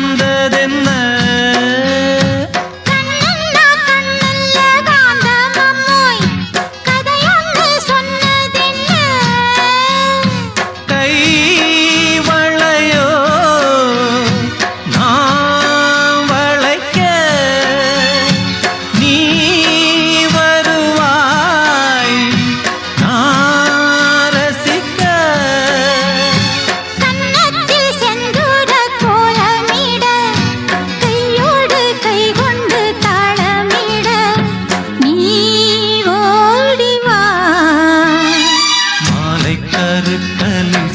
வந்ததென்ன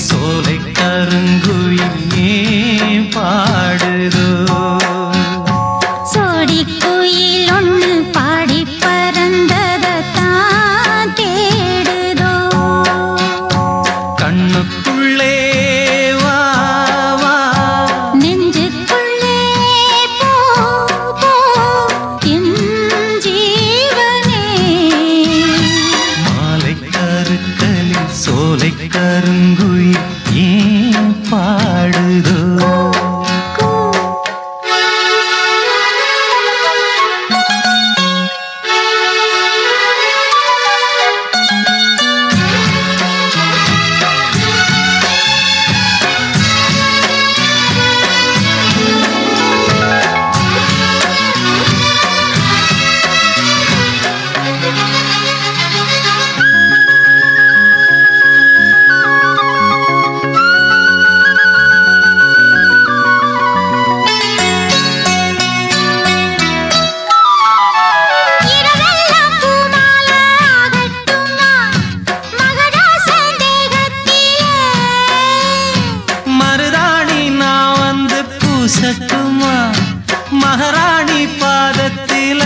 சோலை கருங்குயிலே பாடுதோ சோடி குயில் ஒன்று பாடி பறந்ததான் தேடுதோ கண்ணுக்குள்ளே வா வா நெஞ்சுக்குள்ளே போ போ என் ஜீவனே மாலை கருக்களில் சோலை கருங்குயில் ஏன் பாடுதோ சக்குமா மகாராணி பாதத்தில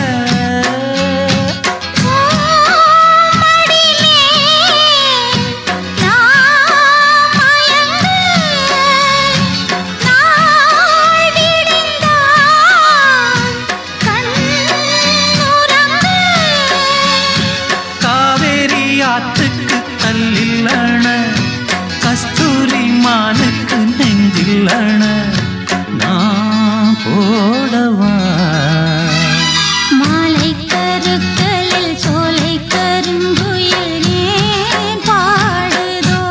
காவேரி ஆத்துக்கு கல்லில்லண கஸ்தூரி மானுக்கு நெஞ்சில்லண போடவா மாலை கருக்களில் சோலை கருங்குயிலே பாடுதோ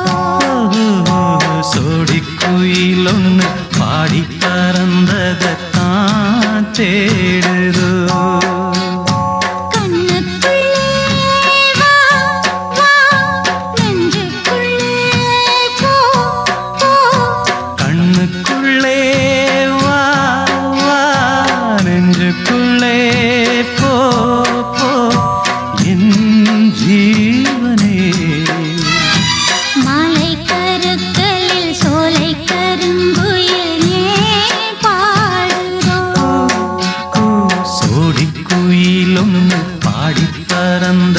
சோடி குயில் ஒன்று பாடி பறந்ததான் தேடுதோ நெஞ்சுக்குள்ளே போ போ என் ஜீவனே மாலை கருக்களில் சோலை கருங்குயிலே பாடுதோ சோடி குயில் ஒன்று பாடி பறந்த